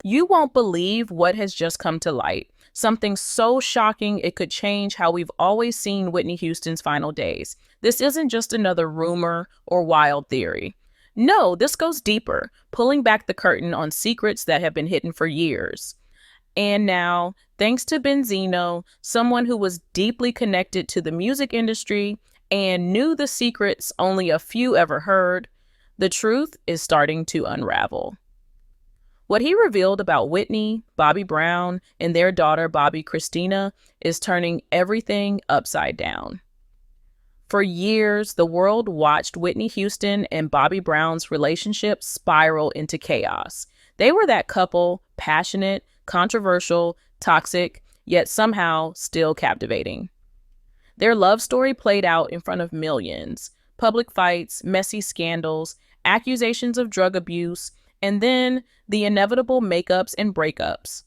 You won't believe what has just come to light. Something so shocking it could change how we've always seen Whitney Houston's final days. This isn't just another rumor or wild theory. No, this goes deeper, pulling back the curtain on secrets that have been hidden for years. And now, thanks to Benzino, someone who was deeply connected to the music industry and knew the secrets only a few ever heard, the truth is starting to unravel. What he revealed about Whitney, Bobby Brown, and their daughter, Bobby Christina, is turning everything upside down. For years, the world watched Whitney Houston and Bobby Brown's relationship spiral into chaos. They were that couple, passionate, controversial, toxic, yet somehow still captivating. Their love story played out in front of millions. Public fights, messy scandals, accusations of drug abuse, and then the inevitable makeups and breakups.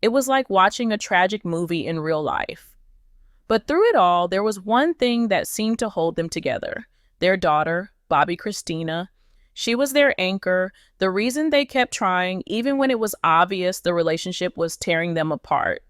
It was like watching a tragic movie in real life. But through it all, there was one thing that seemed to hold them together. Their daughter, Bobby Christina. She was their anchor, the reason they kept trying, even when it was obvious the relationship was tearing them apart.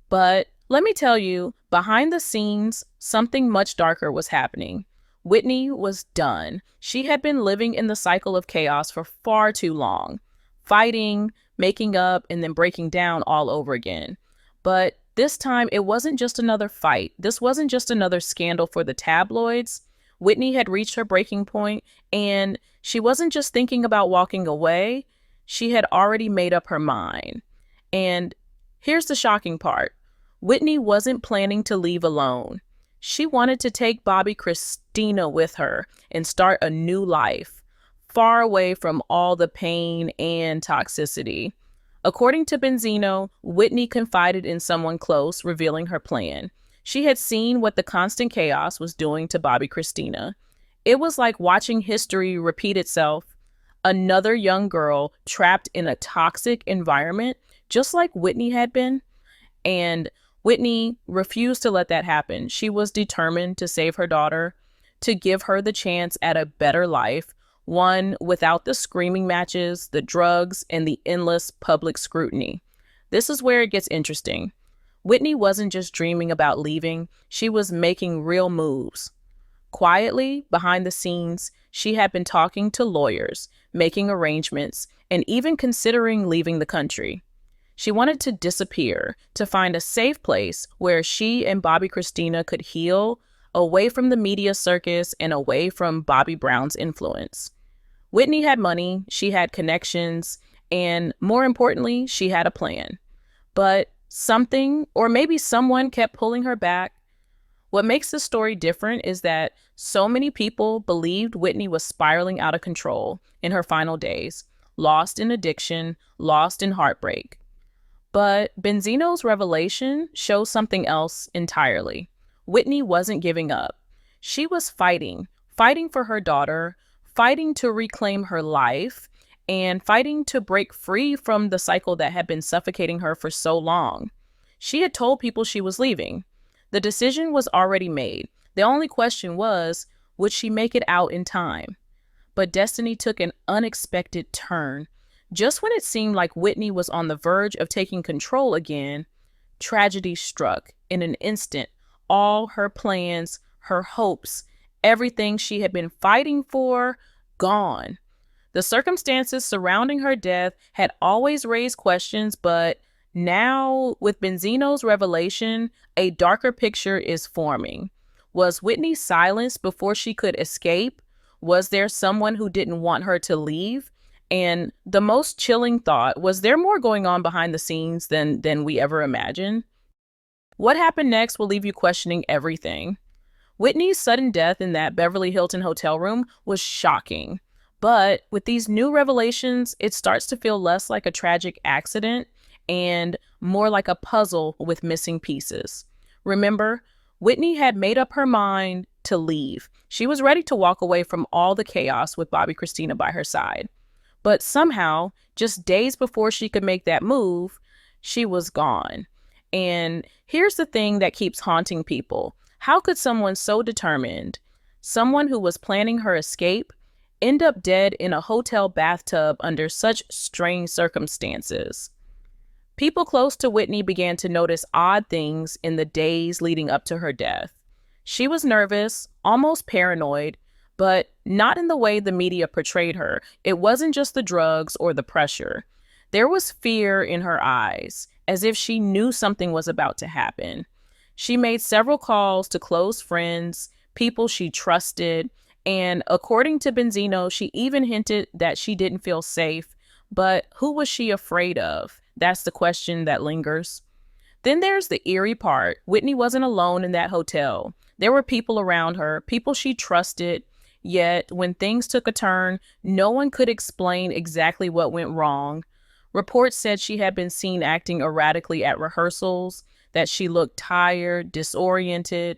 But let me tell you, behind the scenes, something much darker was happening. Whitney was done. She had been living in the cycle of chaos for far too long, fighting, making up, and then breaking down all over again. But this time, it wasn't just another fight. This wasn't just another scandal for the tabloids. Whitney had reached her breaking point, and she wasn't just thinking about walking away. She had already made up her mind. And here's the shocking part. Whitney wasn't planning to leave alone. She wanted to take Bobby Christina with her and start a new life, far away from all the pain and toxicity. According to Benzino, Whitney confided in someone close, revealing her plan. She had seen what the constant chaos was doing to Bobby Christina. It was like watching history repeat itself. Another young girl trapped in a toxic environment, just like Whitney had been. And Whitney refused to let that happen. She was determined to save her daughter, to give her the chance at a better life, one without the screaming matches, the drugs, and the endless public scrutiny. This is where it gets interesting. Whitney wasn't just dreaming about leaving, she was making real moves. Quietly, behind the scenes, she had been talking to lawyers, making arrangements, and even considering leaving the country. She wanted to disappear, to find a safe place where she and Bobby Christina could heal, away from the media circus and away from Bobby Brown's influence. Whitney had money, she had connections, and more importantly, she had a plan. But something, or maybe someone, kept pulling her back. What makes this story different is that so many people believed Whitney was spiraling out of control in her final days, lost in addiction, lost in heartbreak. But Benzino's revelation shows something else entirely. Whitney wasn't giving up. She was fighting for her daughter, fighting to reclaim her life, and fighting to break free from the cycle that had been suffocating her for so long. She had told people she was leaving. The decision was already made. The only question was, would she make it out in time? But destiny took an unexpected turn. Just when it seemed like Whitney was on the verge of taking control again, tragedy struck. In an instant, all her plans, her hopes, everything she had been fighting for, gone. The circumstances surrounding her death had always raised questions, but now, with Benzino's revelation, a darker picture is forming. Was Whitney silenced before she could escape? Was there someone who didn't want her to leave? And the most chilling thought, was there more going on behind the scenes than we ever imagined? What happened next will leave you questioning everything. Whitney's sudden death in that Beverly Hilton hotel room was shocking. But with these new revelations, it starts to feel less like a tragic accident and more like a puzzle with missing pieces. Remember, Whitney had made up her mind to leave. She was ready to walk away from all the chaos with Bobby Christina by her side. But somehow, just days before she could make that move, she was gone. And here's the thing that keeps haunting people. How could someone so determined, someone who was planning her escape, end up dead in a hotel bathtub under such strange circumstances? People close to Whitney began to notice odd things in the days leading up to her death. She was nervous, almost paranoid, but not in the way the media portrayed her. It wasn't just the drugs or the pressure. There was fear in her eyes, as if she knew something was about to happen. She made several calls to close friends, people she trusted, and according to Benzino, she even hinted that she didn't feel safe. But who was she afraid of? That's the question that lingers. Then there's the eerie part. Whitney wasn't alone in that hotel. There were people around her, people she trusted, yet when things took a turn, no one could explain exactly what went wrong. Reports said she had been seen acting erratically at rehearsals, that she looked tired, disoriented.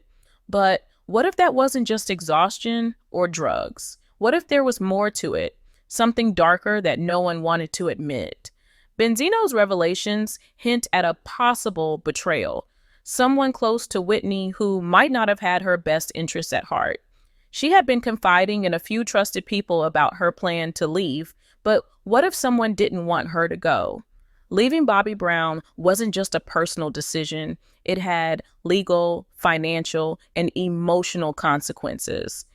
But what if that wasn't just exhaustion or drugs? What if there was more to it, something darker that no one wanted to admit? Benzino's revelations hint at a possible betrayal, someone close to Whitney who might not have had her best interests at heart. She had been confiding in a few trusted people about her plan to leave, but what if someone didn't want her to go? Leaving Bobby Brown wasn't just a personal decision. It had legal, financial, and emotional consequences.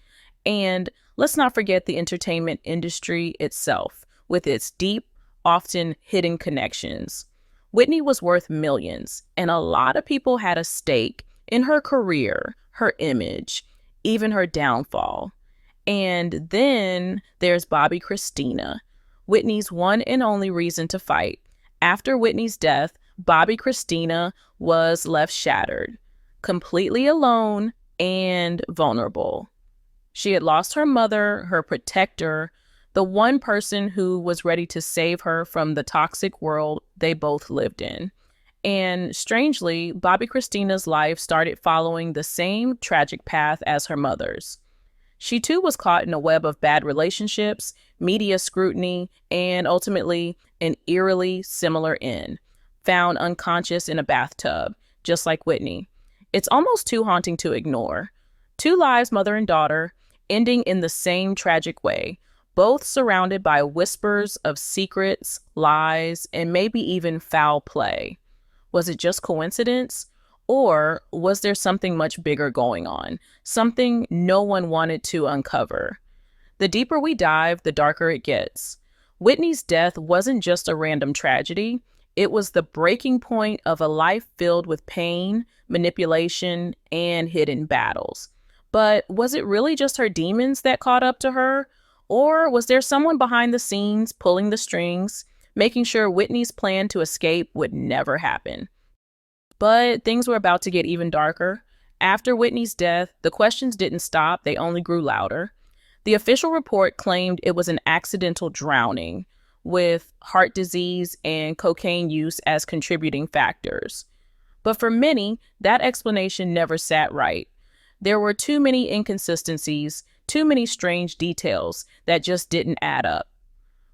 And let's not forget the entertainment industry itself, with its deep, often hidden connections. Whitney was worth millions, and a lot of people had a stake in her career, her image, even her downfall. And then there's Bobby Christina, Whitney's one and only reason to fight. After Whitney's death, Bobby Christina was left shattered, completely alone and vulnerable. She had lost her mother, her protector, the one person who was ready to save her from the toxic world they both lived in. And strangely, Bobby Christina's life started following the same tragic path as her mother's. She too was caught in a web of bad relationships, media scrutiny, and ultimately an eerily similar end, found unconscious in a bathtub, just like Whitney. It's almost too haunting to ignore. Two lives, mother and daughter, ending in the same tragic way, both surrounded by whispers of secrets, lies, and maybe even foul play. Was it just coincidence? Or was there something much bigger going on, something no one wanted to uncover? The deeper we dive, the darker it gets. Whitney's death wasn't just a random tragedy. It was the breaking point of a life filled with pain, manipulation, and hidden battles. But was it really just her demons that caught up to her? Or was there someone behind the scenes pulling the strings, making sure Whitney's plan to escape would never happen? But things were about to get even darker. After Whitney's death, the questions didn't stop, they only grew louder. The official report claimed it was an accidental drowning, with heart disease and cocaine use as contributing factors. But for many, that explanation never sat right. There were too many inconsistencies, too many strange details that just didn't add up.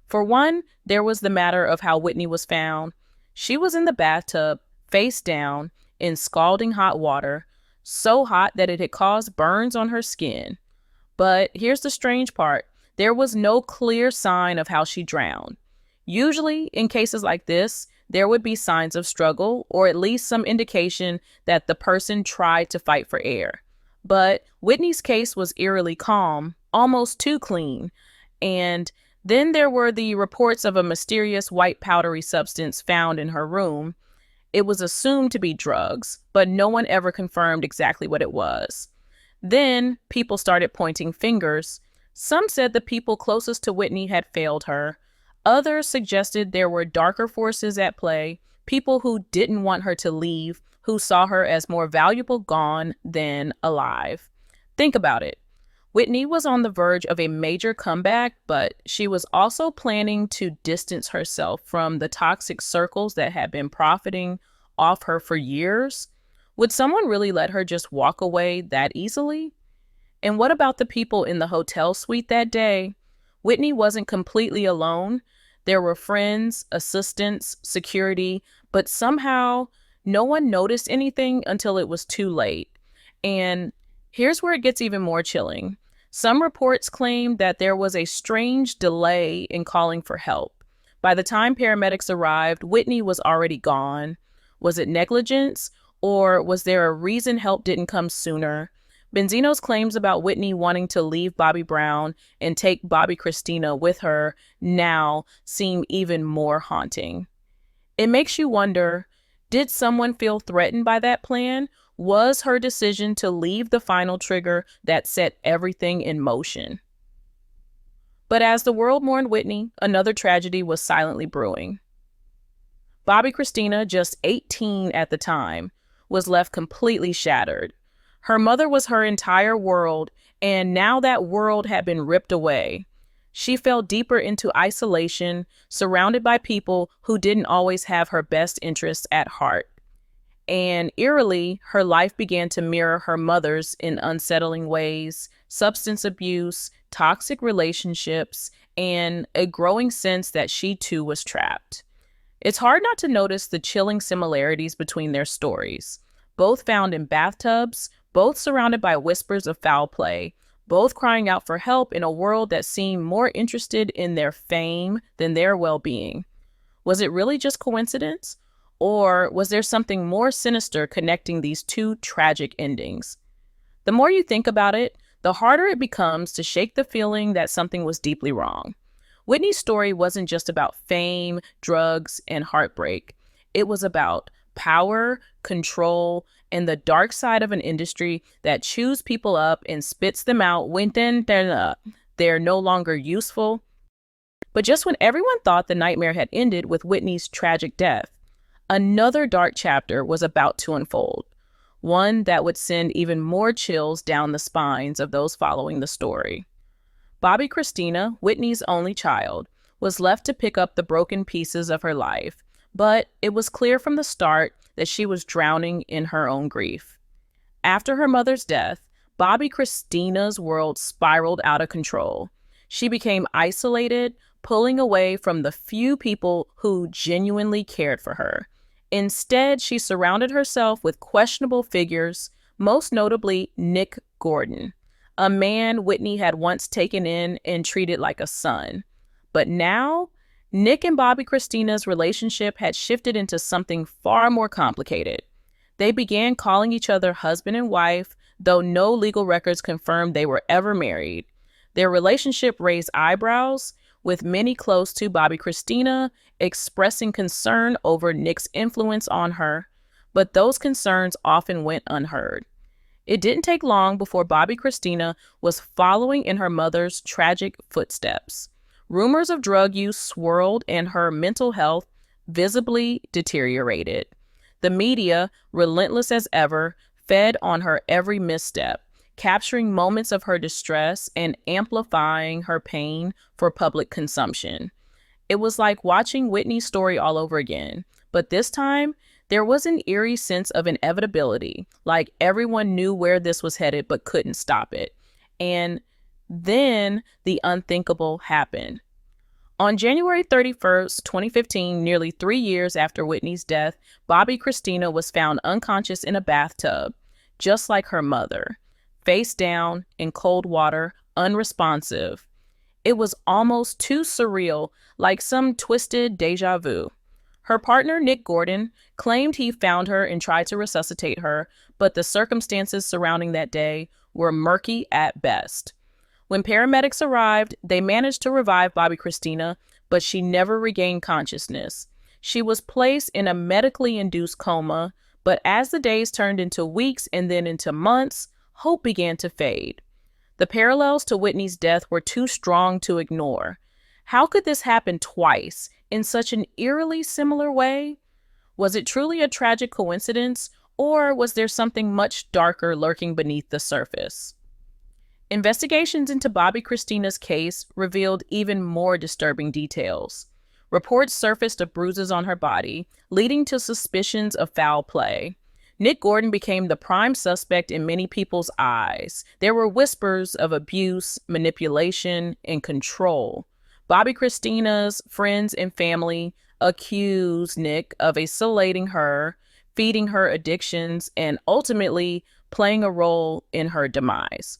For one, there was the matter of how Whitney was found. She was in the bathtub, face down, in scalding hot water, so hot that it had caused burns on her skin. But here's the strange part. There was no clear sign of how she drowned. Usually, in cases like this, there would be signs of struggle or at least some indication that the person tried to fight for air. But Whitney's case was eerily calm, almost too clean. And then there were the reports of a mysterious white powdery substance found in her room. It was assumed to be drugs, but no one ever confirmed exactly what it was. Then people started pointing fingers. Some said the people closest to Whitney had failed her. Others suggested there were darker forces at play, people who didn't want her to leave, who saw her as more valuable gone than alive. Think about it. Whitney was on the verge of a major comeback, but she was also planning to distance herself from the toxic circles that had been profiting off her for years. Would someone really let her just walk away that easily? And what about the people in the hotel suite that day? Whitney wasn't completely alone. There were friends, assistants, security, but somehow no one noticed anything until it was too late. And here's where it gets even more chilling. Some reports claim that there was a strange delay in calling for help. By the time paramedics arrived, Whitney was already gone. Was it negligence, or was there a reason help didn't come sooner? Benzino's claims about Whitney wanting to leave Bobby Brown and take Bobby Christina with her now seem even more haunting. It makes you wonder, did someone feel threatened by that plan? Was her decision to leave the final trigger that set everything in motion? But as the world mourned Whitney, another tragedy was silently brewing. Bobby Christina, just 18 at the time, was left completely shattered. Her mother was her entire world, and now that world had been ripped away. She fell deeper into isolation, surrounded by people who didn't always have her best interests at heart. And eerily, her life began to mirror her mother's in unsettling ways: substance abuse, toxic relationships, and a growing sense that she too was trapped. It's hard not to notice the chilling similarities between their stories. Both found in bathtubs, both surrounded by whispers of foul play, both crying out for help in a world that seemed more interested in their fame than their well-being. Was it really just coincidence? Or was there something more sinister connecting these two tragic endings? The more you think about it, the harder it becomes to shake the feeling that something was deeply wrong. Whitney's story wasn't just about fame, drugs, and heartbreak. It was about power, control, and the dark side of an industry that chews people up and spits them out when they're no longer useful. But just when everyone thought the nightmare had ended with Whitney's tragic death, another dark chapter was about to unfold, one that would send even more chills down the spines of those following the story. Bobby Christina, Whitney's only child, was left to pick up the broken pieces of her life, but it was clear from the start that she was drowning in her own grief. After her mother's death, Bobby Christina's world spiraled out of control. She became isolated, pulling away from the few people who genuinely cared for her. Instead, she surrounded herself with questionable figures, most notably Nick Gordon, a man Whitney had once taken in and treated like a son. But now, Nick and Bobby Christina's relationship had shifted into something far more complicated. They began calling each other husband and wife, though no legal records confirmed they were ever married. Their relationship raised eyebrows, with many close to Bobby Christina expressing concern over Nick's influence on her, but those concerns often went unheard. It didn't take long before Bobby Christina was following in her mother's tragic footsteps. Rumors of drug use swirled and her mental health visibly deteriorated. The media, relentless as ever, fed on her every misstep, capturing moments of her distress and amplifying her pain for public consumption. It was like watching Whitney's story all over again, but this time, there was an eerie sense of inevitability, like everyone knew where this was headed but couldn't stop it. And then the unthinkable happened. On January 31st, 2015, nearly 3 years after Whitney's death, Bobby Christina was found unconscious in a bathtub, just like her mother, face down in cold water, unresponsive. It was almost too surreal, like some twisted deja vu. Her partner, Nick Gordon, claimed he found her and tried to resuscitate her, but the circumstances surrounding that day were murky at best. When paramedics arrived, they managed to revive Bobby Christina, but she never regained consciousness. She was placed in a medically induced coma, but as the days turned into weeks and then into months, hope began to fade. The parallels to Whitney's death were too strong to ignore. How could this happen twice in such an eerily similar way? Was it truly a tragic coincidence, or was there something much darker lurking beneath the surface? Investigations into Bobby Christina's case revealed even more disturbing details. Reports surfaced of bruises on her body, leading to suspicions of foul play. Nick Gordon became the prime suspect in many people's eyes. There were whispers of abuse, manipulation, and control. Bobby Christina's friends and family accused Nick of isolating her, feeding her addictions, and ultimately playing a role in her demise.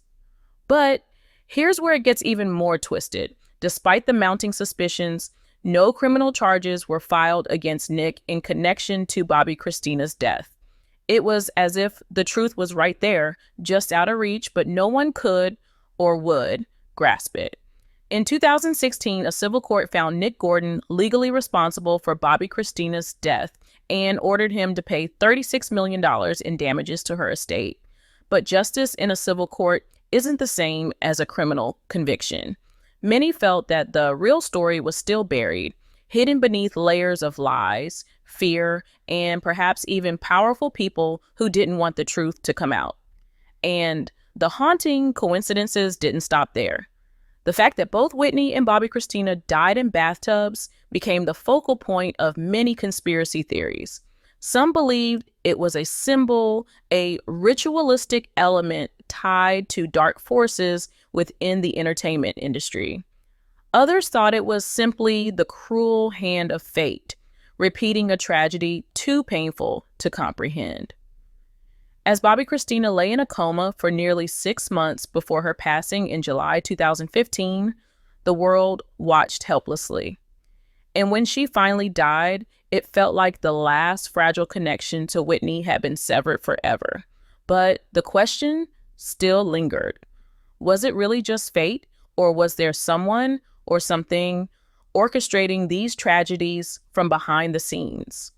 But Here's where it gets even more twisted. Despite the mounting suspicions, no criminal charges were filed against Nick in connection to Bobby Christina's death. It was as if the truth was right there, just out of reach, but no one could or would grasp it. In 2016, a civil court found Nick Gordon legally responsible for Bobby Christina's death and ordered him to pay $36 million in damages to her estate. But justice in a civil court isn't the same as a criminal conviction. Many felt that the real story was still buried, hidden beneath layers of lies, fear, and perhaps even powerful people who didn't want the truth to come out. And the haunting coincidences didn't stop there. The fact that both Whitney and Bobby Christina died in bathtubs became the focal point of many conspiracy theories. Some believed it was a symbol, a ritualistic element tied to dark forces within the entertainment industry. Others thought it was simply the cruel hand of fate, repeating a tragedy too painful to comprehend. As Bobby Christina lay in a coma for nearly 6 months before her passing in July 2015, the world watched helplessly. And when she finally died, it felt like the last fragile connection to Whitney had been severed forever. But the question still lingered. Was it really just fate, or was there someone or something orchestrating these tragedies from behind the scenes?